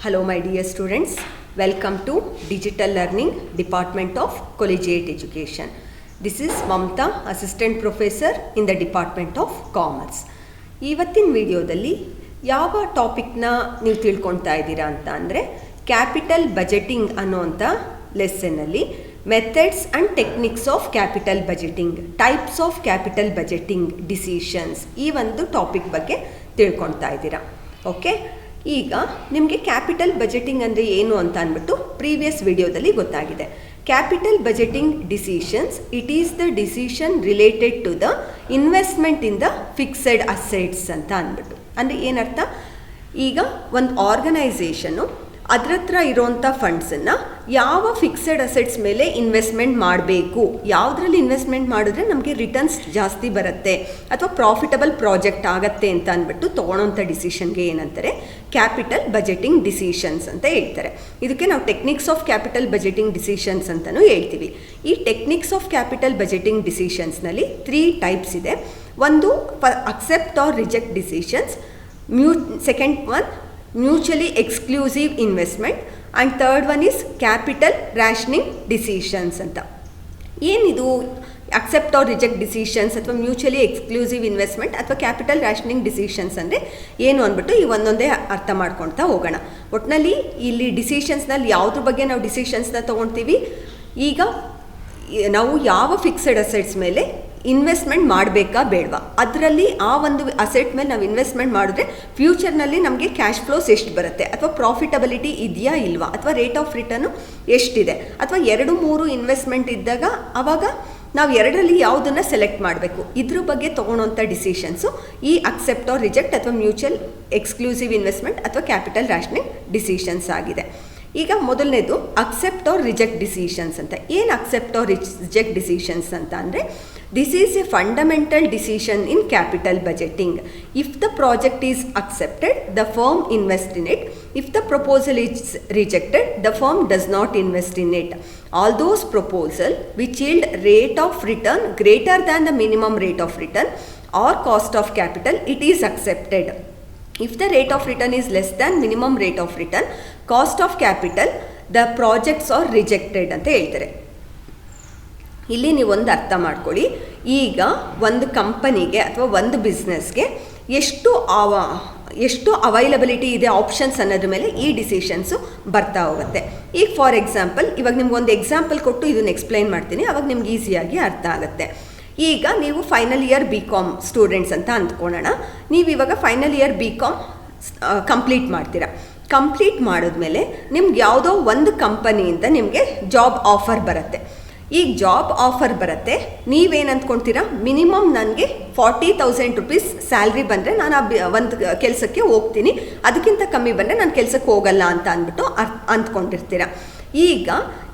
Hello my dear students, welcome to Digital Learning Department of Collegiate Education. This is Mamta, Assistant Professor in the Department of Commerce. ಇವತ್ತಿನ ವಿಡಿಯೋದಲ್ಲಿ ಯಾವ ಟಾಪಿಕ್ನ ನೀವು ತಿಳ್ಕೊಳ್ತಾ ಇದ್ದೀರಾ ಅಂತ ಅಂದರೆ ಕ್ಯಾಪಿಟಲ್ ಬಜೆಟಿಂಗ್ ಅನ್ನೋಂಥ ಲೆಸನ್ನಲ್ಲಿ methods and techniques of capital budgeting, types of capital budgeting decisions, ಈ ಒಂದು ಟಾಪಿಕ್ ಬಗ್ಗೆ ತಿಳ್ಕೊಳ್ತಾ ಇದ್ದೀರಾ. ಓಕೆ, ಈಗ ನಿಮಗೆ ಕ್ಯಾಪಿಟಲ್ ಬಜೆಟಿಂಗ್ ಅಂದರೆ ಏನು ಅಂತ ಅಂದ್ಬಿಟ್ಟು ಪ್ರೀವಿಯಸ್ ವಿಡಿಯೋದಲ್ಲಿ ಗೊತ್ತಾಗಿದೆ. Capital budgeting decisions, it is the decision related to the investment in the fixed assets ಅಂತ ಅಂದ್ಬಿಟ್ಟು. ಅಂದರೆ ಏನರ್ಥ, ಈಗ ಒಂದು ಆರ್ಗನೈಸೇಷನ್ನು ಅದರ ಹತ್ರ ಇರೋವಂಥ ಫಂಡ್ಸನ್ನು ಯಾವ ಫಿಕ್ಸೆಡ್ ಅಸೆಟ್ಸ್ ಮೇಲೆ ಇನ್ವೆಸ್ಟ್ಮೆಂಟ್ ಮಾಡಬೇಕು, ಯಾವುದ್ರಲ್ಲಿ ಇನ್ವೆಸ್ಟ್ಮೆಂಟ್ ಮಾಡಿದ್ರೆ ನಮಗೆ ರಿಟರ್ನ್ಸ್ ಜಾಸ್ತಿ ಬರುತ್ತೆ ಅಥವಾ ಪ್ರಾಫಿಟಬಲ್ ಪ್ರಾಜೆಕ್ಟ್ ಆಗುತ್ತೆ ಅಂತ ಅಂದ್ಬಿಟ್ಟು ತೊಗೊಳೋಂಥ ಡಿಸಿಷನ್ಗೆ ಏನಂತಾರೆ ಕ್ಯಾಪಿಟಲ್ ಬಜೆಟಿಂಗ್ ಡಿಸಿಷನ್ಸ್ ಅಂತ ಹೇಳ್ತಾರೆ. ಇದಕ್ಕೆ ನಾವು techniques of capital budgeting decisions ಅಂತಲೂ ಹೇಳ್ತೀವಿ. ಈ ಟೆಕ್ನಿಕ್ಸ್ ಆಫ್ ಕ್ಯಾಪಿಟಲ್ ಬಜೆಟಿಂಗ್ ಡಿಸಿಷನ್ಸ್ನಲ್ಲಿ 3 ಟೈಪ್ಸ್ ಇದೆ. ಒಂದು accept or reject decisions, second one mutually exclusive investment, and third one is capital rationing decisions ಅಂತ. ಏನಿದು ಅಕ್ಸೆಪ್ಟ್ ಆರ್ ರಿಜೆಕ್ಟ್ ಡಿಸಿಷನ್ಸ್ ಅಥವಾ ಮ್ಯೂಚುವಲಿ ಎಕ್ಸ್ಕ್ಲೂಸಿವ್ ಇನ್ವೆಸ್ಟ್ಮೆಂಟ್ ಅಥವಾ ಕ್ಯಾಪಿಟಲ್ ರ್ಯಾಷನಿಂಗ್ ಡಿಸಿಷನ್ಸ್ ಅಂದರೆ ಏನು ಅಂದ್ಬಿಟ್ಟು ಈ ಒಂದೊಂದೇ ಅರ್ಥ ಮಾಡ್ಕೊಳ್ತಾ ಹೋಗೋಣ. ಒಟ್ಟಿನಲ್ಲಿ ಇಲ್ಲಿ ಡಿಸಿಷನ್ಸ್ನಲ್ಲಿ ಯಾವುದ್ರ ಬಗ್ಗೆ ನಾವು ಡಿಸಿಷನ್ಸ್ನ ತೊಗೊಳ್ತೀವಿ, ಈಗ ನಾವು ಯಾವ ಫಿಕ್ಸೆಡ್ ಅಸೆಟ್ಸ್ ಮೇಲೆ ಇನ್ವೆಸ್ಟ್ಮೆಂಟ್ ಮಾಡಬೇಕಾ ಬೇಡವಾ, ಅದರಲ್ಲಿ ಆ ಒಂದು ಅಸೆಟ್ ಮೇಲೆ ನಾವು ಇನ್ವೆಸ್ಟ್ಮೆಂಟ್ ಮಾಡಿದ್ರೆ ಫ್ಯೂಚರ್ನಲ್ಲಿ ನಮಗೆ ಕ್ಯಾಶ್ ಫ್ಲೋಸ್ ಎಷ್ಟು ಬರುತ್ತೆ ಅಥವಾ ಪ್ರಾಫಿಟಬಿಲಿಟಿ ಇದೆಯಾ ಇಲ್ವಾ ಅಥವಾ ರೇಟ್ ಆಫ್ ರಿಟರ್ನು ಎಷ್ಟಿದೆ ಅಥವಾ 2-3 ಇನ್ವೆಸ್ಟ್ಮೆಂಟ್ ಇದ್ದಾಗ ಆವಾಗ ನಾವು ಎರಡರಲ್ಲಿ ಯಾವುದನ್ನು ಸೆಲೆಕ್ಟ್ ಮಾಡಬೇಕು, ಇದ್ರ ಬಗ್ಗೆ ತೊಗೊಳೋಂಥ ಡಿಸಿಷನ್ಸು ಈ ಅಕ್ಸೆಪ್ಟ್ ಆರ್ ರಿಜೆಕ್ಟ್ ಅಥವಾ ಮ್ಯೂಚುವಲ್ ಎಕ್ಸ್ಕ್ಲೂಸಿವ್ ಇನ್ವೆಸ್ಟ್ಮೆಂಟ್ ಅಥವಾ ಕ್ಯಾಪಿಟಲ್ ರ್ಯಾಷನಿಂಗ್ ಡಿಸಿಷನ್ಸ್ ಆಗಿದೆ. ಈಗ ಮೊದಲನೇದು ಅಕ್ಸೆಪ್ಟ್ ಆರ್ ರಿಜೆಕ್ಟ್ ಡಿಸಿಷನ್ಸ್ ಅಂತ. ಏನು ಅಕ್ಸೆಪ್ಟ್ ಆರ್ ರಿಜೆಕ್ಟ್ ಡಿಸಿಷನ್ಸ್ ಅಂತ ಅಂದರೆ, this is A fundamental decision in capital budgeting. If the project is accepted, the firm invest in it. If the proposal is rejected, the firm does not invest in it. All those proposal which yield rate of return greater than the minimum rate of return or cost of capital, it is accepted. If the rate of return is less than minimum rate of return, cost of capital, the projects are rejected ಅಂತ ಹೇಳ್ತಾರೆ. ಇಲ್ಲಿ ನೀವು ಒಂದು ಅರ್ಥ ಮಾಡ್ಕೊಳ್ಳಿ, ಈಗ ಒಂದು ಕಂಪನಿಗೆ ಅಥವಾ ಒಂದು ಬಿಸ್ನೆಸ್ಗೆ ಎಷ್ಟು ಅವೈಲಬಿಲಿಟಿ ಇದೆ ಆಪ್ಷನ್ಸ್ ಅನ್ನೋದ್ರ ಮೇಲೆ ಈ ಡಿಸಿಷನ್ಸು ಬರ್ತಾ ಹೋಗುತ್ತೆ. ಈಗ ಫಾರ್ ಎಕ್ಸಾಂಪಲ್, ಇವಾಗ ನಿಮ್ಗೊಂದು ಎಕ್ಸಾಂಪಲ್ ಕೊಟ್ಟು ಇದನ್ನು ಎಕ್ಸ್ಪ್ಲೈನ್ ಮಾಡ್ತೀನಿ, ಅವಾಗ ನಿಮ್ಗೆ ಈಸಿಯಾಗಿ ಅರ್ಥ ಆಗುತ್ತೆ. ಈಗ ನೀವು ಫೈನಲ್ ಇಯರ್ BCom ಸ್ಟೂಡೆಂಟ್ಸ್ ಅಂತ ಅಂದ್ಕೊಳ್ಳೋಣ. ನೀವು ಇವಾಗ ಫೈನಲ್ ಇಯರ್ BCom ಕಂಪ್ಲೀಟ್ ಮಾಡ್ತೀರಾ. ಕಂಪ್ಲೀಟ್ ಮಾಡಿದ್ಮೇಲೆ ನಿಮ್ಗೆ ಯಾವುದೋ ಒಂದು ಕಂಪನಿಯಿಂದ ನಿಮಗೆ ಜಾಬ್ ಆಫರ್ ಬರುತ್ತೆ. ಈಗ ಜಾಬ್ ಆಫರ್ ಬರುತ್ತೆ, ನೀವೇನು ಅಂದ್ಕೊಳ್ತೀರಾ, ಮಿನಿಮಮ್ ನನಗೆ 40,000 ರೂಪೀಸ್ ಸ್ಯಾಲ್ರಿ ಬಂದರೆ ನಾನು ಒಂದು ಕೆಲಸಕ್ಕೆ ಹೋಗ್ತೀನಿ, ಅದಕ್ಕಿಂತ ಕಮ್ಮಿ ಬಂದರೆ ನಾನು ಕೆಲಸಕ್ಕೆ ಹೋಗಲ್ಲ ಅಂತ ಅಂದ್ಬಿಟ್ಟು ಅಂದ್ಕೊಂಡಿರ್ತೀರ. ಈಗ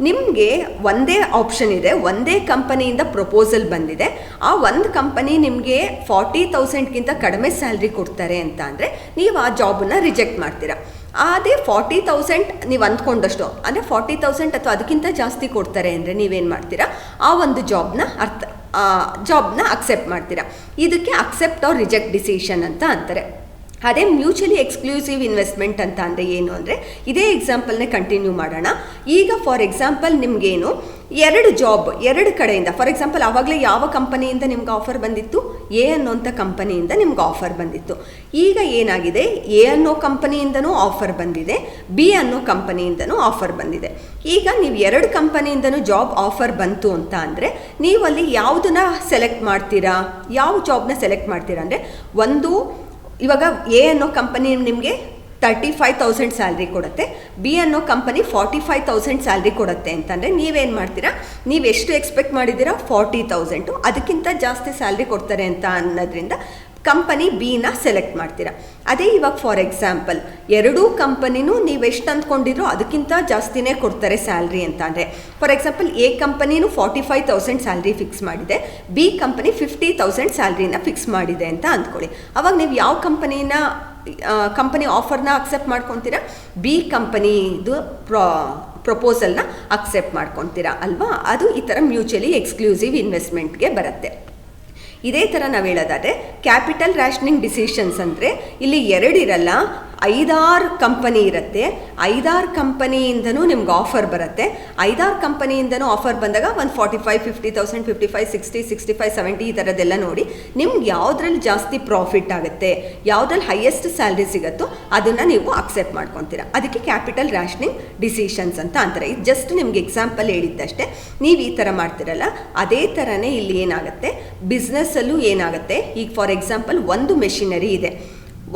ನಿಮಗೆ ಒಂದೇ ಆಪ್ಷನ್ ಇದೆ, ಒಂದೇ ಕಂಪನಿಯಿಂದ ಪ್ರಪೋಸಲ್ ಬಂದಿದೆ, ಆ ಒಂದು ಕಂಪನಿ ನಿಮಗೆ 40,000ಗಿಂತ ಕಡಿಮೆ ಸ್ಯಾಲ್ರಿ ಕೊಡ್ತಾರೆ ಅಂತ ಅಂದರೆ ನೀವು ಆ ಜಾಬನ್ನು ರಿಜೆಕ್ಟ್ ಮಾಡ್ತೀರಾ. ಅದೇ 40,000 ನೀವು ಅಂದ್ಕೊಂಡಷ್ಟು ಅಂದರೆ 40,000 ಅಥವಾ ಅದಕ್ಕಿಂತ ಜಾಸ್ತಿ ಕೊಡ್ತಾರೆ ಅಂದರೆ ನೀವೇನು ಮಾಡ್ತೀರಾ, ಆ ಒಂದು ಜಾಬ್ನ ಅಕ್ಸೆಪ್ಟ್ ಮಾಡ್ತೀರಾ. ಇದಕ್ಕೆ ಅಕ್ಸೆಪ್ಟ್ ಆರ್ ರಿಜೆಕ್ಟ್ ಡಿಸಿಷನ್ ಅಂತ ಅಂತಾರೆ. ಅದೇ ಮ್ಯೂಚುವಲಿ ಎಕ್ಸ್ಕ್ಲೂಸಿವ್ ಇನ್ವೆಸ್ಟ್ಮೆಂಟ್ ಅಂತ ಅಂದರೆ ಏನು ಅಂದರೆ, ಇದೇ ಎಕ್ಸಾಂಪಲ್ನೇ ಕಂಟಿನ್ಯೂ ಮಾಡೋಣ. ಈಗ ಫಾರ್ ಎಕ್ಸಾಂಪಲ್ ನಿಮಗೇನು 2 ಜಾಬ್ 2 ಕಡೆಯಿಂದ, ಫಾರ್ ಎಕ್ಸಾಂಪಲ್ ಆವಾಗಲೇ ಯಾವ ಕಂಪನಿಯಿಂದ ನಿಮ್ಗೆ ಆಫರ್ ಬಂದಿತ್ತು, ಎ ಅನ್ನೋಂಥ ಕಂಪನಿಯಿಂದ ನಿಮ್ಗೆ ಆಫರ್ ಬಂದಿತ್ತು. ಈಗ ಏನಾಗಿದೆ, ಎ ಅನ್ನೋ ಕಂಪನಿಯಿಂದನೂ ಆಫರ್ ಬಂದಿದೆ, ಬಿ ಅನ್ನೋ ಕಂಪನಿಯಿಂದನೂ ಆಫರ್ ಬಂದಿದೆ. ಈಗ ನೀವು 2 ಕಂಪನಿಯಿಂದನೂ ಜಾಬ್ ಆಫರ್ ಬಂತು ಅಂತ ಅಂದರೆ ನೀವು ಅಲ್ಲಿ ಯಾವುದನ್ನ ಸೆಲೆಕ್ಟ್ ಮಾಡ್ತೀರಾ, ಯಾವ ಜಾಬ್ನ ಸೆಲೆಕ್ಟ್ ಮಾಡ್ತೀರಾ ಅಂದರೆ, ಒಂದು ಇವಾಗ ಎ ಅನ್ನೋ ಕಂಪನಿ ನಿಮಗೆ 35,000 ಸ್ಯಾಲ್ರಿ ಕೊಡುತ್ತೆ, ಬಿ ಅನ್ನೋ ಕಂಪನಿ 45,000 ಸ್ಯಾಲ್ರಿ ಕೊಡುತ್ತೆ ಅಂತಂದರೆ ನೀವೇನು ಮಾಡ್ತೀರಾ, ನೀವು ಎಷ್ಟು ಎಕ್ಸ್ಪೆಕ್ಟ್ ಮಾಡಿದ್ದೀರಾ 40,000, ಅದಕ್ಕಿಂತ ಜಾಸ್ತಿ ಸ್ಯಾಲ್ರಿ ಕೊಡ್ತಾರೆ ಅಂತ ಅನ್ನೋದ್ರಿಂದ ಕಂಪನಿ ಬಿನ ಸೆಲೆಕ್ಟ್ ಮಾಡ್ತೀರಾ. ಅದೇ ಇವಾಗ ಫಾರ್ ಎಕ್ಸಾಂಪಲ್ 2 ಕಂಪನಿನೂ ನೀವು ಎಷ್ಟು ಅಂದ್ಕೊಂಡಿರೋ ಅದಕ್ಕಿಂತ ಜಾಸ್ತಿನೇ ಕೊಡ್ತಾರೆ ಸ್ಯಾಲ್ರಿ ಅಂತ ಅಂದರೆ, ಫಾರ್ ಎಕ್ಸಾಂಪಲ್ ಎ ಕಂಪನಿನೂ 45,000 ಸ್ಯಾಲ್ರಿ ಫಿಕ್ಸ್ ಮಾಡಿದೆ, ಬಿ ಕಂಪನಿ 50,000 ಸ್ಯಾಲ್ರಿನ ಫಿಕ್ಸ್ ಮಾಡಿದೆ ಅಂತ ಅಂದ್ಕೊಳ್ಳಿ. ಅವಾಗ ನೀವು ಯಾವ ಕಂಪನಿ ಆಫರ್ನ ಅಕ್ಸೆಪ್ಟ್ ಮಾಡ್ಕೊತೀರಾ, ಬಿ ಕಂಪನಿದು ಪ್ರಪೋಸಲ್ನ ಅಕ್ಸೆಪ್ಟ್ ಮಾಡ್ಕೊತೀರಾ ಅಲ್ವಾ. ಅದು ಈ ಥರ ಮ್ಯೂಚುವಲಿ ಎಕ್ಸ್ಕ್ಲೂಸಿವ್ ಇನ್ವೆಸ್ಟ್ಮೆಂಟ್ಗೆ ಬರುತ್ತೆ. ಇದೇ ಥರ ನಾವು ಹೇಳೋದಾದರೆ ಕ್ಯಾಪಿಟಲ್ ರ್ಯಾಷನಿಂಗ್ ಡಿಸಿಷನ್ಸ್ ಅಂದರೆ ಇಲ್ಲಿ 2 ಇರಲ್ಲ, 5-6 ಕಂಪನಿ ಇರುತ್ತೆ, 5-6 ಕಂಪನಿಯಿಂದನೂ ನಿಮ್ಗೆ ಆಫರ್ ಬರುತ್ತೆ. 5-6 ಕಂಪನಿಯಿಂದನೂ ಆಫರ್ ಬಂದಾಗ ಒಂದು 45,000, 50,000, 55, 60, 65, 70 ಈ ಥರದ್ದೆಲ್ಲ ನೋಡಿ ನಿಮ್ಗೆ ಯಾವುದ್ರಲ್ಲಿ ಜಾಸ್ತಿ ಪ್ರಾಫಿಟ್ ಆಗುತ್ತೆ, ಯಾವುದ್ರಲ್ಲಿ ಹೈಯೆಸ್ಟ್ ಸ್ಯಾಲ್ರಿ ಸಿಗುತ್ತೋ ಅದನ್ನು ನೀವು ಅಕ್ಸೆಪ್ಟ್ ಮಾಡ್ಕೊತೀರಾ. ಅದಕ್ಕೆ ಕ್ಯಾಪಿಟಲ್ ರ್ಯಾಷನಿಂಗ್ ಡಿಸಿಷನ್ಸ್ ಅಂತ ಅಂತಾರೆ. ಇದು ಜಸ್ಟ್ ನಿಮ್ಗೆ ಎಕ್ಸಾಂಪಲ್ ಹೇಳಿದ್ದಷ್ಟೇ. ನೀವು ಈ ಥರ ಮಾಡ್ತಿರಲ್ಲ, ಅದೇ ಥರನೇ ಇಲ್ಲಿ ಏನಾಗುತ್ತೆ, ಬಿಸ್ನೆಸ್ಸಲ್ಲೂ ಏನಾಗುತ್ತೆ. ಈಗ ಫಾರ್ ಎಕ್ಸಾಂಪಲ್ ಒಂದು ಮೆಷಿನರಿ ಇದೆ,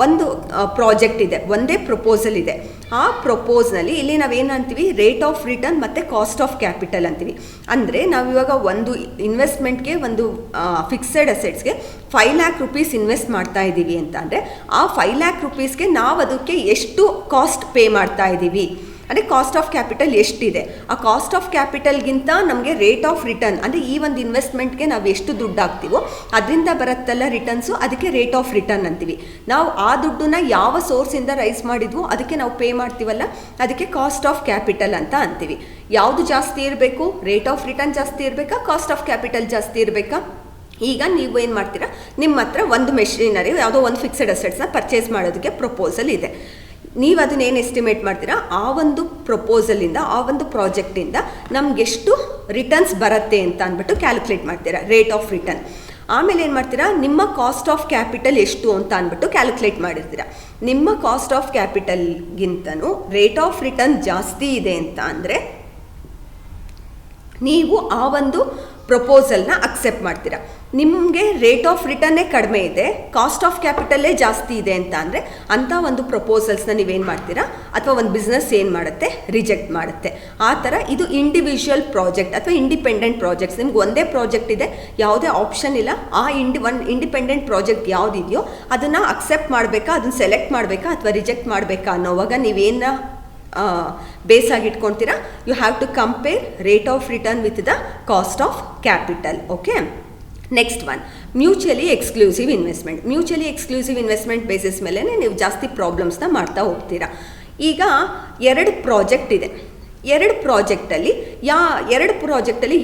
ಒಂದು ಪ್ರಾಜೆಕ್ಟ್ ಇದೆ, ಒಂದೇ ಪ್ರಪೋಸಲ್ ಇದೆ. ಆ ಪ್ರಪೋಸ್ನಲ್ಲಿ ಇಲ್ಲಿ ನಾವೇನು ಅಂತೀವಿ, ರೇಟ್ ಆಫ್ ರಿಟರ್ನ್ ಮತ್ತು ಕಾಸ್ಟ್ ಆಫ್ ಕ್ಯಾಪಿಟಲ್ ಅಂತೀವಿ. ಅಂದರೆ ನಾವಿವಾಗ ಒಂದು ಇನ್ವೆಸ್ಟ್ಮೆಂಟ್ಗೆ, ಒಂದು ಫಿಕ್ಸೆಡ್ ಅಸೆಟ್ಸ್ಗೆ 5 lakh rupees ಇನ್ವೆಸ್ಟ್ ಮಾಡ್ತಾ ಇದ್ದೀವಿ ಅಂತ ಅಂದರೆ ಆ 5 lakh rupeesಗೆ ನಾವು ಅದಕ್ಕೆ ಎಷ್ಟು ಕಾಸ್ಟ್ ಪೇ ಮಾಡ್ತಾ ಇದ್ದೀವಿ, ಅಂದರೆ ಕಾಸ್ಟ್ ಆಫ್ ಕ್ಯಾಪಿಟಲ್ ಎಷ್ಟಿದೆ. ಆ ಕಾಸ್ಟ್ ಆಫ್ ಕ್ಯಾಪಿಟಲ್ಗಿಂತ ನಮಗೆ ರೇಟ್ ಆಫ್ ರಿಟರ್ನ್, ಅಂದರೆ ಈ ಒಂದು ಇನ್ವೆಸ್ಟ್ಮೆಂಟ್ಗೆ ನಾವು ಎಷ್ಟು ದುಡ್ಡು ಹಾಕ್ತೀವೋ ಅದರಿಂದ ಬರುತ್ತಲ್ಲ ರಿಟರ್ನ್ಸು, ಅದಕ್ಕೆ ರೇಟ್ ಆಫ್ ರಿಟರ್ನ್ ಅಂತೀವಿ. ನಾವು ಆ ದುಡ್ಡನ್ನ ಯಾವ ಸೋರ್ಸಿಂದ ರೈಸ್ ಮಾಡಿದ್ವೋ ಅದಕ್ಕೆ ನಾವು ಪೇ ಮಾಡ್ತೀವಲ್ಲ, ಅದಕ್ಕೆ ಕಾಸ್ಟ್ ಆಫ್ ಕ್ಯಾಪಿಟಲ್ ಅಂತ ಅಂತೀವಿ. ಯಾವುದು ಜಾಸ್ತಿ ಇರಬೇಕು, ರೇಟ್ ಆಫ್ ರಿಟರ್ನ್ ಜಾಸ್ತಿ ಇರಬೇಕಾ, ಕಾಸ್ಟ್ ಆಫ್ ಕ್ಯಾಪಿಟಲ್ ಜಾಸ್ತಿ ಇರಬೇಕಾ? ಈಗ ನೀವು ಏನು ಮಾಡ್ತೀರಾ, ನಿಮ್ಮ ಹತ್ರ ಒಂದು ಮೆಷಿನರಿ ಯಾವುದೋ ಒಂದು ಫಿಕ್ಸೆಡ್ ಅಸೆಟ್ಸ್ನ ಪರ್ಚೇಸ್ ಮಾಡೋದಕ್ಕೆ ಪ್ರಪೋಸಲ್ ಇದೆ. ನೀವು ಅದನ್ನೇನು ಎಸ್ಟಿಮೇಟ್ ಮಾಡ್ತೀರಾ, ಆ ಒಂದು ಪ್ರಪೋಸಲಿಂದ, ಆ ಒಂದು ಪ್ರಾಜೆಕ್ಟಿಂದ ನಮಗೆಷ್ಟು ರಿಟರ್ನ್ಸ್ ಬರುತ್ತೆ ಅಂತ ಅಂದ್ಬಿಟ್ಟು ಕ್ಯಾಲ್ಕುಲೇಟ್ ಮಾಡ್ತೀರಾ, ರೇಟ್ ಆಫ್ ರಿಟರ್ನ್. ಆಮೇಲೆ ಏನು ಮಾಡ್ತೀರಾ, ನಿಮ್ಮ ಕಾಸ್ಟ್ ಆಫ್ ಕ್ಯಾಪಿಟಲ್ ಎಷ್ಟು ಅಂತ ಅಂದ್ಬಿಟ್ಟು ಕ್ಯಾಲ್ಕುಲೇಟ್ ಮಾಡಿರ್ತೀರ. ನಿಮ್ಮ ಕಾಸ್ಟ್ ಆಫ್ ಕ್ಯಾಪಿಟಲ್ಗಿಂತನೂ ರೇಟ್ ಆಫ್ ರಿಟರ್ನ್ ಜಾಸ್ತಿ ಇದೆ ಅಂತ ಅಂದರೆ ನೀವು ಆ ಒಂದು ಪ್ರಪೋಸಲ್ನ ಅಕ್ಸೆಪ್ಟ್ ಮಾಡ್ತೀರಾ. ನಿಮಗೆ ರೇಟ್ ಆಫ್ ರಿಟರ್ನೇ ಕಡಿಮೆ ಇದೆ, ಕಾಸ್ಟ್ ಆಫ್ ಕ್ಯಾಪಿಟಲ್ಲೇ ಜಾಸ್ತಿ ಇದೆ ಅಂತ ಅಂದರೆ ಅಂಥ ಒಂದು ಪ್ರಪೋಸಲ್ಸ್ನ ನೀವೇನು ಮಾಡ್ತೀರಾ, ಅಥವಾ ಒಂದು ಬಿಸ್ನೆಸ್ ಏನು ಮಾಡುತ್ತೆ, ರಿಜೆಕ್ಟ್ ಮಾಡುತ್ತೆ. ಆ ಥರ ಇದು ಇಂಡಿವಿಜುವಲ್ ಪ್ರಾಜೆಕ್ಟ್ ಅಥವಾ ಇಂಡಿಪೆಂಡೆಂಟ್ ಪ್ರಾಜೆಕ್ಟ್ಸ್. ನಿಮ್ಗೆ ಒಂದೇ ಪ್ರಾಜೆಕ್ಟ್ ಇದೆ, ಯಾವುದೇ ಆಪ್ಷನ್ ಇಲ್ಲ, ಆ ಇಂಡಿಪೆಂಡೆಂಟ್ ಪ್ರಾಜೆಕ್ಟ್ ಯಾವುದಿದೆಯೋ ಅದನ್ನು ಅಕ್ಸೆಪ್ಟ್ ಮಾಡಬೇಕಾ, ಅದನ್ನು ಸೆಲೆಕ್ಟ್ ಮಾಡಬೇಕಾ ಅಥವಾ ರಿಜೆಕ್ಟ್ ಮಾಡಬೇಕಾ ಅನ್ನೋವಾಗ ನೀವೇನ ಬೇಸ್ ಆಗಿ ಇಟ್ಕೊಳ್ತೀರಾ, you have to compare rate of return with the cost of capital. Okay, next one, mutually exclusive investment. Mutually exclusive investment basis ಮೇಲೆ ನೀವು ಜಾಸ್ತಿ ಪ್ರಾಬ್ಲಮ್ಸ್ನ ಮಾಡ್ತಾ ಹೋಗ್ತೀರಾ. ಈಗ 2 ಪ್ರಾಜೆಕ್ಟ್ ಇದೆ, 2 ಪ್ರಾಜೆಕ್ಟಲ್ಲಿ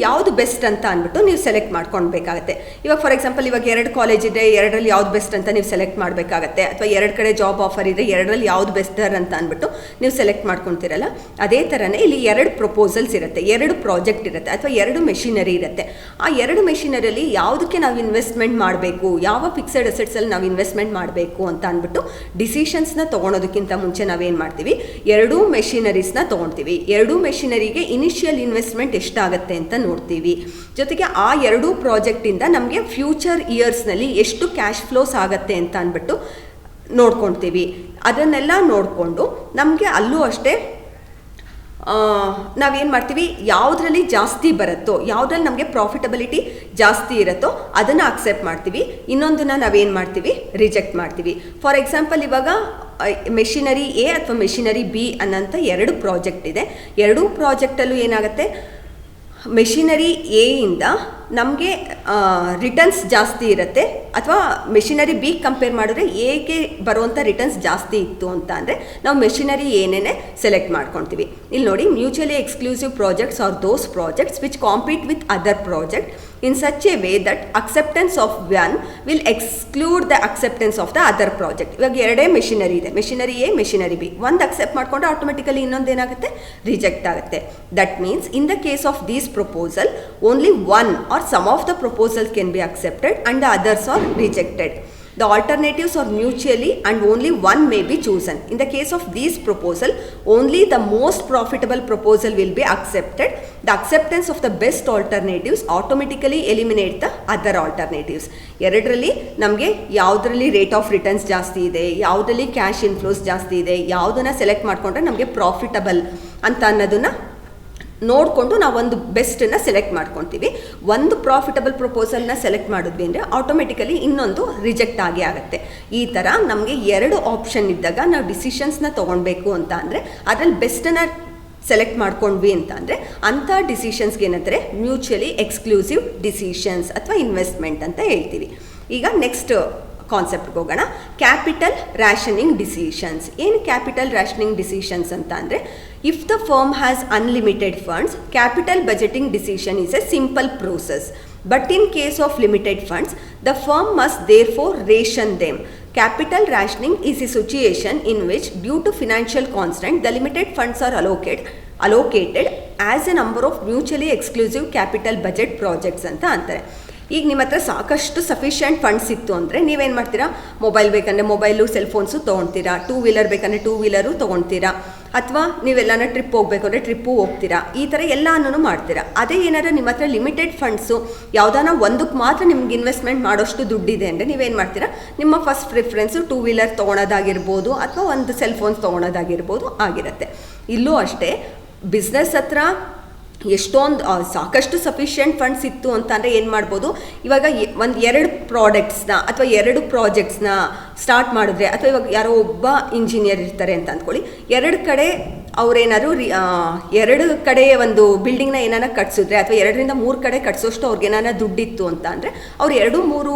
ಯಾವುದು ಬೆಸ್ಟ್ ಅಂತ ಅಂದ್ಬಿಟ್ಟು ನೀವು ಸೆಲೆಕ್ಟ್ ಮಾಡ್ಕೊಳ್ಬೇಕಾಗತ್ತೆ. ಇವಾಗ ಫಾರ್ ಎಕ್ಸಾಂಪಲ್ ಇವಾಗ 2 ಕಾಲೇಜ್ ಇದೆ, 2ರಲ್ಲಿ ಯಾವ್ದು ಬೆಸ್ಟ್ ಅಂತ ನೀವು ಸೆಲೆಕ್ಟ್ ಮಾಡಬೇಕಾಗತ್ತೆ. ಅಥವಾ 2 ಕಡೆ ಜಾಬ್ ಆಫರ್ ಇದೆ, 2ರಲ್ಲಿ ಯಾವ್ದು ಬೆಸ್ಟರ್ ಅಂತ ಅಂದ್ಬಿಟ್ಟು ನೀವು ಸೆಲೆಕ್ಟ್ ಮಾಡ್ಕೊತೀರಲ್ಲ, ಅದೇ ಥರನೇ ಇಲ್ಲಿ 2 ಪ್ರಪೋಸಲ್ಸ್ ಇರುತ್ತೆ, 2 ಪ್ರಾಜೆಕ್ಟ್ ಇರುತ್ತೆ, ಅಥವಾ 2 ಮೆಷಿನರಿ ಇರುತ್ತೆ. ಆ 2 ಮೆಷಿನರಿಯಲ್ಲಿ ಯಾವುದಕ್ಕೆ ನಾವು ಇನ್ವೆಸ್ಟ್ಮೆಂಟ್ ಮಾಡಬೇಕು, ಯಾವ ಫಿಕ್ಸೆಡ್ ಅಸೆಟ್ಸಲ್ಲಿ ನಾವು ಇನ್ವೆಸ್ಟ್ಮೆಂಟ್ ಮಾಡಬೇಕು ಅಂತ ಅಂದ್ಬಿಟ್ಟು ಡಿಸಿಷನ್ಸ್ನ ತೊಗೊಳೋದಕ್ಕಿಂತ ಮುಂಚೆ ನಾವೇನು ಮಾಡ್ತೀವಿ, 2 ಮೆಷಿನರೀಸ್ನ ತೊಗೊಳ್ತೀವಿ. 2 ಮೆಷಿನರಿಗೆ ಇನಿಷಿಯಲ್ ಇನ್ವೆಸ್ಟ್ಮೆಂಟ್ ಎಷ್ಟಾಗುತ್ತೆ ಅಂತ ನೋಡ್ತೀವಿ. ಜೊತೆಗೆ ಆ 2 ಪ್ರಾಜೆಕ್ಟಿಂದ ನಮಗೆ ಫ್ಯೂಚರ್ ಇಯರ್ಸ್ನಲ್ಲಿ ಎಷ್ಟು ಕ್ಯಾಶ್ ಫ್ಲೋಸ್ ಆಗುತ್ತೆ ಅಂತ ಅಂದ್ಬಿಟ್ಟು ನೋಡ್ಕೊಳ್ತೀವಿ. ಅದನ್ನೆಲ್ಲ ನೋಡಿಕೊಂಡು ನಮಗೆ ಅಲ್ಲೂ ಅಷ್ಟೇ ನಾವೇನು ಮಾಡ್ತೀವಿ, ಯಾವುದರಲ್ಲಿ ಜಾಸ್ತಿ ಬರುತ್ತೋ, ಯಾವುದ್ರಲ್ಲಿ ನಮಗೆ ಪ್ರಾಫಿಟಬಿಲಿಟಿ ಜಾಸ್ತಿ ಇರುತ್ತೋ ಅದನ್ನು ಅಕ್ಸೆಪ್ಟ್ ಮಾಡ್ತೀವಿ. ಇನ್ನೊಂದನ್ನು ನಾವೇನು ಮಾಡ್ತೀವಿ, ರಿಜೆಕ್ಟ್ ಮಾಡ್ತೀವಿ. ಫಾರ್ ಎಕ್ಸಾಂಪಲ್ ಇವಾಗ ಮೆಷಿನರಿ ಎ ಅಥವಾ ಮೆಷಿನರಿ ಬಿ ಅನ್ನೋಂಥ 2 ಪ್ರಾಜೆಕ್ಟ್ ಇದೆ. 2 ಪ್ರಾಜೆಕ್ಟಲ್ಲೂ ಏನಾಗುತ್ತೆ, ಮೆಷಿನರಿ ಎಯಿಂದ ನಮಗೆ ರಿಟರ್ನ್ಸ್ ಜಾಸ್ತಿ ಇರುತ್ತೆ, ಅಥವಾ ಮೆಷಿನರಿ ಬಿ ಕಂಪೇರ್ ಮಾಡಿದ್ರೆ ಎಗೆ ಬರುವಂಥ ರಿಟರ್ನ್ಸ್ ಜಾಸ್ತಿ ಇತ್ತು ಅಂತ ಅಂದರೆ ನಾವು ಮೆಷಿನರಿ ಏನೇನೆ ಸೆಲೆಕ್ಟ್ ಮಾಡ್ಕೊಳ್ತೀವಿ. ಇಲ್ಲಿ ನೋಡಿ, mutually exclusive projects are those projects which compete with other project in such a way that acceptance of one will exclude the acceptance of the other project. ಇವಾಗ 2 ಮೆಷಿನರಿ ಇದೆ, ಮೆಷಿನರಿ ಎ, ಮೆಷಿನರಿ ಬಿ. ಒಂದು accept ಮಾಡಿಕೊಂಡ್ರೆ automatically ಇನ್ನೊಂದು ಏನಾಗುತ್ತೆ, reject ಆಗುತ್ತೆ. That means in the case of these proposal only one or some of the proposal can be accepted and the others are rejected. The alternatives are mutually and only one may be chosen. In the case of these proposal, only the most profitable proposal will be accepted. The acceptance of the best alternatives automatically eliminate the other alternatives. 2ರಲ್ಲಿ ನಮಗೆ ಯಾವುದರಲ್ಲಿ rate of returns ಜಾಸ್ತಿ ಇದೆ, ಯಾವುದರಲ್ಲಿ cash inflows ಜಾಸ್ತಿ ಇದೆ, ಯಾವುದನ್ನು select ಮಾಡಿಕೊಂಡ್ರೆ ನಮಗೆ ಪ್ರಾಫಿಟಬಲ್ ಅಂತ ಅನ್ನೋದನ್ನು ನೋಡಿಕೊಂಡು ನಾವೊಂದು ಬೆಸ್ಟನ್ನು ಸೆಲೆಕ್ಟ್ ಮಾಡ್ಕೊತೀವಿ. ಒಂದು ಪ್ರಾಫಿಟಬಲ್ ಪ್ರಪೋಸಲ್ನ ಸೆಲೆಕ್ಟ್ ಮಾಡಿದ್ವಿ ಅಂದರೆ ಆಟೋಮೆಟಿಕಲಿ ಇನ್ನೊಂದು ರಿಜೆಕ್ಟ್ ಆಗೇ ಆಗುತ್ತೆ. ಈ ಥರ ನಮಗೆ 2 ಆಪ್ಷನ್ ಇದ್ದಾಗ ನಾವು ಡಿಸಿಷನ್ಸ್ನ ತೊಗೊಳ್ಬೇಕು ಅಂತ ಅಂದರೆ ಅದರಲ್ಲಿ ಬೆಸ್ಟನ್ನು ಸೆಲೆಕ್ಟ್ ಮಾಡ್ಕೊಂಡ್ವಿ ಅಂತ ಅಂದರೆ ಅಂಥ ಡಿಸಿಷನ್ಸ್ಗೆ ಏನಂತಾರೆ, ಮ್ಯೂಚುವಲಿ ಎಕ್ಸ್ಕ್ಲೂಸಿವ್ ಡಿಸಿಷನ್ಸ್ ಅಥವಾ ಇನ್ವೆಸ್ಟ್ಮೆಂಟ್ ಅಂತ ಹೇಳ್ತೀವಿ. ಈಗ ನೆಕ್ಸ್ಟ್ ಕಾನ್ಸೆಪ್ಟ್ಗೆ ಹೋಗೋಣ, ಕ್ಯಾಪಿಟಲ್ ರ್ಯಾಷನಿಂಗ್ ಡಿಸಿಷನ್ಸ್. ಏನು ಕ್ಯಾಪಿಟಲ್ ರ್ಯಾಷನಿಂಗ್ ಡಿಸಿಷನ್ಸ್ ಅಂತ ಅಂದರೆ, if the firm has unlimited funds, capital budgeting decision is A simple process. But in case of limited funds, the firm must therefore ration them. Capital rationing is a situation in which, due to financial constraint, the limited funds are allocated as a number of mutually exclusive capital budget projects ಅಂತ ಅಂತಾರೆ. ಈಗ ನಿಮ್ಮ ಹತ್ರ ಸಾಕಷ್ಟು sufficient funds ಇತ್ತು ಅಂದರೆ ನೀವೇನು ಮಾಡ್ತೀರಾ, ಮೊಬೈಲ್ ಬೇಕಂದರೆ ಮೊಬೈಲು, ಸೆಲ್ ಫೋನ್ಸು ತೊಗೊಳ್ತೀರಾ, 2 ವೀಲರ್ ಬೇಕಂದರೆ 2 ವೀಲರು ತೊಗೊಳ್ತೀರಾ, ಅಥವಾ ನೀವೆಲ್ಲನ ಟ್ರಿಪ್ ಹೋಗ್ಬೇಕು ಅಂದರೆ ಟ್ರಿಪ್ಪು ಹೋಗ್ತೀರಾ, ಈ ಥರ ಎಲ್ಲನೂ ಮಾಡ್ತೀರಾ. ಅದೇ ಏನಾದರೂ ನಿಮ್ಮ ಹತ್ರ ಲಿಮಿಟೆಡ್ ಫಂಡ್ಸು ಯಾವುದಾನ ಒಂದಕ್ಕೆ ಮಾತ್ರ ನಿಮ್ಗೆ ಇನ್ವೆಸ್ಟ್ಮೆಂಟ್ ಮಾಡೋಷ್ಟು ದುಡ್ಡಿದೆ ಅಂದರೆ ನೀವೇನು ಮಾಡ್ತೀರಾ, ನಿಮ್ಮ ಫಸ್ಟ್ ಪ್ರಿಫರೆನ್ಸು 2 ವೀಲರ್ ತೊಗೊಳೋದಾಗಿರ್ಬೋದು ಅಥವಾ ಒಂದು ಸೆಲ್ ಫೋನ್ಸ್ ತೊಗೊಳೋದಾಗಿರ್ಬೋದು ಆಗಿರುತ್ತೆ. ಇಲ್ಲೂ ಅಷ್ಟೇ, ಬಿಸ್ನೆಸ್ ಹತ್ರ ಎಷ್ಟೊಂದು ಸಾಕಷ್ಟು ಸಫಿಷಿಯೆಂಟ್ ಫಂಡ್ಸ್ ಇತ್ತು ಅಂತ ಅಂದರೆ ಏನು ಮಾಡ್ಬೋದು, ಇವಾಗ ಒಂದು 2 ಪ್ರಾಡಕ್ಟ್ಸ್ನ ಅಥವಾ 2 ಪ್ರಾಜೆಕ್ಟ್ಸ್ನ ಸ್ಟಾರ್ಟ್ ಮಾಡಿದ್ರೆ, ಅಥವಾ ಇವಾಗ ಯಾರೋ ಒಬ್ಬ ಇಂಜಿನಿಯರ್ ಇರ್ತಾರೆ ಅಂತ ಅಂದ್ಕೊಳ್ಳಿ, 2 ಕಡೆ ಅವ್ರೇನಾದ್ರು 2 ಕಡೆ ಒಂದು ಬಿಲ್ಡಿಂಗ್ನ ಏನಾರ ಕಟ್ಸಿದ್ರೆ ಅಥವಾ 2 ರಿಂದ 3 ಕಡೆ ಕಟ್ಸೋಷ್ಟು ಅವ್ರಿಗೆ ಏನಾರ ದುಡ್ಡಿತ್ತು ಅಂತ ಅಂದರೆ ಅವ್ರು 2-3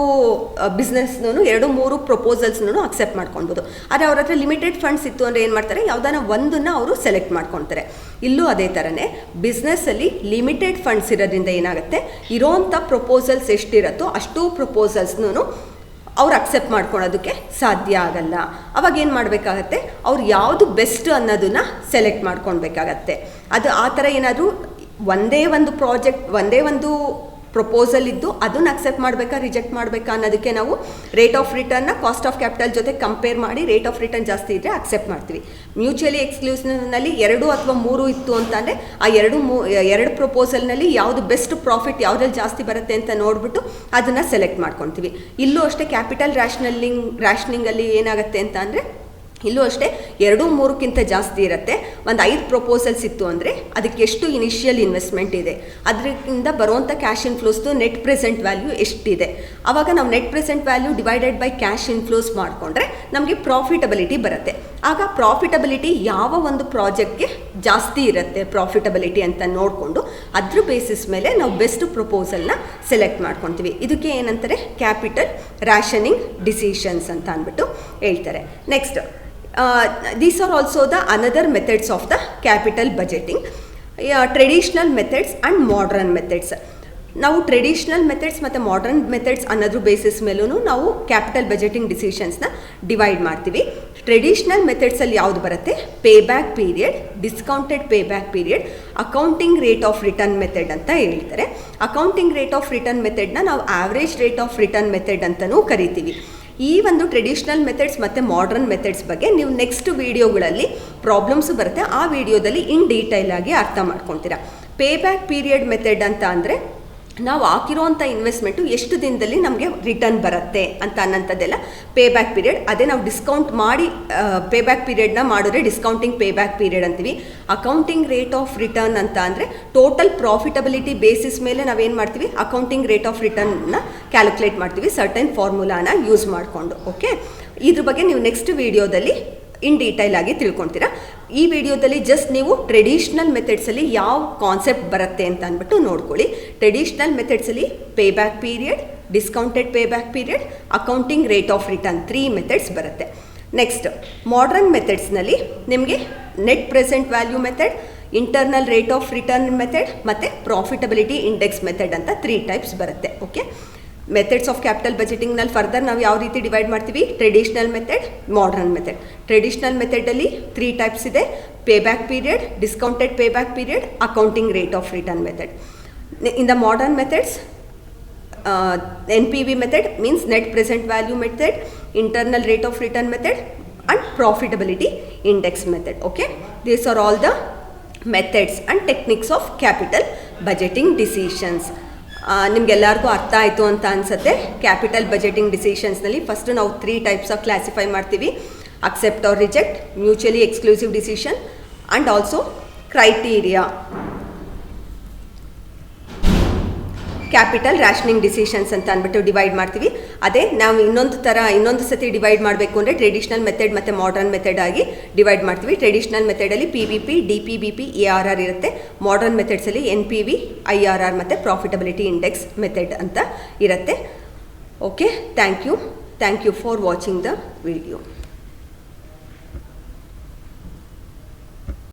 ಬಿಸ್ನೆಸ್ನೂ 2-3 ಪ್ರಪೋಸಲ್ಸ್ನೂ ಅಕ್ಸೆಪ್ಟ್ ಮಾಡ್ಕೊಳ್ಬೋದು. ಆದರೆ ಅವ್ರ ಹತ್ರ ಲಿಮಿಟೆಡ್ ಫಂಡ್ಸ್ ಇತ್ತು ಅಂದರೆ ಏನು ಮಾಡ್ತಾರೆ, ಯಾವುದಾನ ಒಂದನ್ನು ಅವರು ಸೆಲೆಕ್ಟ್ ಮಾಡ್ಕೊಳ್ತಾರೆ. ಇಲ್ಲೂ ಅದೇ ಥರನೇ ಬಿಸ್ನೆಸ್ಸಲ್ಲಿ ಲಿಮಿಟೆಡ್ ಫಂಡ್ಸ್ ಇರೋದ್ರಿಂದ ಏನಾಗುತ್ತೆ, ಇರೋಂಥ ಪ್ರಪೋಸಲ್ಸ್ ಎಷ್ಟಿರುತ್ತೋ ಅಷ್ಟು ಪ್ರಪೋಸಲ್ಸ್ನೂ ಅವ್ರು ಅಕ್ಸೆಪ್ಟ್ ಮಾಡ್ಕೊಳೋದಕ್ಕೆ ಸಾಧ್ಯ ಆಗಲ್ಲ. ಅವಾಗ ಏನು ಮಾಡಬೇಕಾಗತ್ತೆ, ಅವ್ರು ಯಾವುದು ಬೆಸ್ಟ್ ಅನ್ನೋದನ್ನು ಸೆಲೆಕ್ಟ್ ಮಾಡ್ಕೊಳ್ಬೇಕಾಗತ್ತೆ. ಅದು ಆ ಥರ ಏನಾದರೂ ಒಂದೇ ಒಂದು ಪ್ರಪೋಸಲ್ ಇದ್ದು ಅದನ್ನು ಅಕ್ಸೆಪ್ಟ್ ಮಾಡಬೇಕಾ ರಿಜೆಕ್ಟ್ ಮಾಡಬೇಕಾ ಅನ್ನೋದಕ್ಕೆ ನಾವು ರೇಟ್ ಆಫ್ ರಿಟರ್ನ್ನ ಕಾಸ್ಟ್ ಆಫ್ ಕ್ಯಾಪಿಟಲ್ ಜೊತೆ ಕಂಪೇರ್ ಮಾಡಿ ರೇಟ್ ಆಫ್ ರಿಟರ್ನ್ ಜಾಸ್ತಿ ಇದ್ದರೆ ಅಕ್ಸೆಪ್ಟ್ ಮಾಡ್ತೀವಿ. ಮ್ಯೂಚುವಲಿ ಎಕ್ಸ್ಕ್ಲೂಸಿವ್ನಲ್ಲಿ 2 ಅಥವಾ 3 ಇತ್ತು ಅಂತಂದರೆ ಆ 2 ಪ್ರಪೋಸಲ್ನಲ್ಲಿ ಯಾವುದು ಬೆಸ್ಟ್ ಪ್ರಾಫಿಟ್ ಯಾವುದ್ರಲ್ಲಿ ಜಾಸ್ತಿ ಬರುತ್ತೆ ಅಂತ ನೋಡಿಬಿಟ್ಟು ಅದನ್ನು ಸೆಲೆಕ್ಟ್ ಮಾಡ್ಕೊತೀವಿ. ಇಲ್ಲೂ ಅಷ್ಟೇ ಕ್ಯಾಪಿಟಲ್ ರ್ಯಾಷನಿಂಗಲ್ಲಿ ಏನಾಗುತ್ತೆ ಅಂತ ಅಂದರೆ ಇಲ್ಲೂ ಅಷ್ಟೇ 2-3ಕ್ಕಿಂತ ಜಾಸ್ತಿ ಇರುತ್ತೆ. ಒಂದು 5 ಪ್ರಪೋಸಲ್ಸ್ ಇತ್ತು ಅಂದರೆ ಅದಕ್ಕೆ ಎಷ್ಟು ಇನಿಷಿಯಲ್ ಇನ್ವೆಸ್ಟ್ಮೆಂಟ್ ಇದೆ, ಅದರಿಂದ ಬರುವಂಥ ಕ್ಯಾಶ್ ಇನ್ಫ್ಲೋಸ್ದು ನೆಟ್ ಪ್ರೆಸೆಂಟ್ ವ್ಯಾಲ್ಯೂ ಎಷ್ಟಿದೆ, ಆವಾಗ ನಾವು net present value divided by cash inflows ಮಾಡಿಕೊಂಡ್ರೆ ನಮಗೆ ಪ್ರಾಫಿಟಬಿಲಿಟಿ ಬರುತ್ತೆ. ಆಗ ಪ್ರಾಫಿಟಬಿಲಿಟಿ ಯಾವ ಒಂದು ಪ್ರಾಜೆಕ್ಟ್ಗೆ ಜಾಸ್ತಿ ಇರುತ್ತೆ ಪ್ರಾಫಿಟಬಿಲಿಟಿ ಅಂತ ನೋಡಿಕೊಂಡು ಅದ್ರ ಬೇಸಿಸ್ ಮೇಲೆ ನಾವು ಬೆಸ್ಟ್ ಪ್ರಪೋಸಲ್ನ ಸೆಲೆಕ್ಟ್ ಮಾಡ್ಕೊತೀವಿ. ಇದಕ್ಕೆ ಏನಂತಾರೆ, ಕ್ಯಾಪಿಟಲ್ ರ್ಯಾಷನಿಂಗ್ ಡಿಸಿಷನ್ಸ್ ಅಂತ ಅಂದ್ಬಿಟ್ಟು ಹೇಳ್ತಾರೆ. Next, these are also the another methods of the capital budgeting, traditional methods and modern methods. ನಾವು ಟ್ರೆಡಿಷ್ನಲ್ ಮೆಥಡ್ಸ್ ಮತ್ತು ಮಾಡರ್ನ್ ಮೆಥಡ್ಸ್ ಅನ್ನೋದ್ರ ಬೇಸಿಸ್ ಮೇಲೂ ನಾವು ಕ್ಯಾಪಿಟಲ್ ಬಜೆಟಿಂಗ್ ಡಿಸಿಷನ್ಸ್ನ ಡಿವೈಡ್ ಮಾಡ್ತೀವಿ. ಟ್ರೆಡಿಷ್ನಲ್ ಮೆಥಡ್ಸಲ್ಲಿ ಯಾವುದು ಬರುತ್ತೆ, pay back period, discounted pay back period, accounting rate of return method ಅಂತ ಹೇಳ್ತಾರೆ. ಅಕೌಂಟಿಂಗ್ ರೇಟ್ ಆಫ್ ರಿಟರ್ನ್ ಮೆಥಡ್ನ ನಾವು average rate of return method ಅಂತಲೂ ಕರಿತೀವಿ. ಈ ಒಂದು ಟ್ರೆಡಿಷ್ನಲ್ ಮೆಥಡ್ಸ್ ಮತ್ತು ಮಾಡರ್ನ್ ಮೆಥಡ್ಸ್ ಬಗ್ಗೆ ನೀವು ನೆಕ್ಸ್ಟ್ ವೀಡಿಯೋಗಳಲ್ಲಿ ಪ್ರಾಬ್ಲಮ್ಸ್ ಬರುತ್ತೆ, ಆ ವಿಡಿಯೋದಲ್ಲಿ ಇನ್ ಡೀಟೈಲ್ ಆಗಿ ಅರ್ಥ ಮಾಡ್ಕೊತೀರಾ. ಪೇ ಬ್ಯಾಕ್ ಪೀರಿಯಡ್ ಮೆಥಡ್ ಅಂತ ಅಂದರೆ ನಾವು ಹಾಕಿರೋಂಥ ಇನ್ವೆಸ್ಟ್ಮೆಂಟು ಎಷ್ಟು ದಿನದಲ್ಲಿ ನಮಗೆ ರಿಟರ್ನ್ ಬರುತ್ತೆ ಅಂತ ಅನ್ನೋಂಥದ್ದೆಲ್ಲ ಪೇ ಬ್ಯಾಕ್ ಪೀರಿಯಡ್. ಅದೇ ನಾವು ಡಿಸ್ಕೌಂಟ್ ಮಾಡಿ ಪೇ ಬ್ಯಾಕ್ ಪೀರಿಯಡ್ನ ಮಾಡಿದ್ರೆ ಡಿಸ್ಕೌಂಟಿಂಗ್ ಪೇ ಬ್ಯಾಕ್ ಪೀರಿಯಡ್ ಅಂತೀವಿ. ಅಕೌಂಟಿಂಗ್ ರೇಟ್ ಆಫ್ ರಿಟರ್ನ್ ಅಂತ ಅಂದರೆ ಟೋಟಲ್ ಪ್ರಾಫಿಟಬಿಲಿಟಿ ಬೇಸಿಸ್ ಮೇಲೆ ನಾವೇನು ಮಾಡ್ತೀವಿ, ಅಕೌಂಟಿಂಗ್ ರೇಟ್ ಆಫ್ ರಿಟರ್ನ್ನ ಕ್ಯಾಲ್ಕುಲೇಟ್ ಮಾಡ್ತೀವಿ ಸರ್ಟನ್ ಫಾರ್ಮುಲಾನ ಯೂಸ್ ಮಾಡಿಕೊಂಡು. ಓಕೆ, ಇದ್ರ ಬಗ್ಗೆ ನೀವು ನೆಕ್ಸ್ಟ್ ವೀಡಿಯೋದಲ್ಲಿ ಇನ್ ಡೀಟೈಲ್ ಆಗಿ ತಿಳ್ಕೊತೀರಾ. ಈ ವಿಡಿಯೋದಲ್ಲಿ ಜಸ್ಟ್ ನೀವು ಟ್ರೆಡಿಷ್ನಲ್ ಮೆಥಡ್ಸಲ್ಲಿ ಯಾವ ಕಾನ್ಸೆಪ್ಟ್ ಬರುತ್ತೆ ಅಂತ ಅಂದ್ಬಿಟ್ಟು ನೋಡ್ಕೊಳ್ಳಿ. ಟ್ರೆಡಿಷ್ನಲ್ ಮೆಥಡ್ಸಲ್ಲಿ pay back period, discounted pay back period, accounting rate of return 3 methods ಬರುತ್ತೆ. ನೆಕ್ಸ್ಟ್, ಮಾಡರ್ನ್ ಮೆಥಡ್ಸ್ನಲ್ಲಿ ನಿಮಗೆ net present value method, internal rate of return method ಮತ್ತು ಪ್ರಾಫಿಟಬಿಲಿಟಿ ಇಂಡೆಕ್ಸ್ ಮೆಥಡ್ ಅಂತ 3 ಟೈಪ್ಸ್ ಬರುತ್ತೆ. ಓಕೆ, ಮೆಥಡ್ಸ್ ಆಫ್ ಕ್ಯಾಪಿಟಲ್ ಬಜೆಟಿಂಗ್ನಲ್ಲಿ further ನಾವು ಯಾವ ರೀತಿ ಡಿವೈಡ್ ಮಾಡ್ತೀವಿ, traditional method, modern method. Traditional ಮೆಥಡಲ್ಲಿ 3 ಟೈಪ್ಸ್ ಇದೆ, pay back period, discounted pay back period, accounting rate of return method. In the modern methods, NPV method means net present value method, internal rate of return method and profitability index method. Okay, these are all the methods and techniques of capital budgeting decisions. ನಿಮಗೆಲ್ಲರಿಗೂ ಅರ್ಥ ಆಯಿತು ಅಂತ ಅನಿಸುತ್ತೆ. Capital budgeting ಡಿಸಿಷನ್ಸ್ನಲ್ಲಿ first ನಾವು 3 types of classify ಮಾಡ್ತೀವಿ, accept or reject, mutually exclusive decision and also criteria. Capital rationing decisions ಅಂತ ಅಂದ್ಬಿಟ್ಟು divide ಮಾಡ್ತೀವಿ. ಅದೇ ನಾವು ಇನ್ನೊಂದು ಸತಿ ಡಿವೈಡ್ ಮಾಡಬೇಕು ಅಂದರೆ ಟ್ರೆಡಿಷ್ನಲ್ ಮೆಥಡ್ ಮತ್ತು ಮಾಡರ್ನ್ ಮೆಥಡ್ ಆಗಿ ಡಿವೈಡ್ ಮಾಡ್ತೀವಿ. ಟ್ರೆಡಿಷ್ನಲ್ ಮೆಥಡಲ್ಲಿ PBP, DPBP, ARR ಇರುತ್ತೆ. ಮಾಡರ್ನ್ ಮೆಥಡ್ಸಲ್ಲಿ NPV, IRR ಮತ್ತು ಪ್ರಾಫಿಟಬಿಲಿಟಿ ಇಂಡೆಕ್ಸ್ ಮೆಥಡ್ ಅಂತ ಇರುತ್ತೆ. Okay, thank you for watching the video.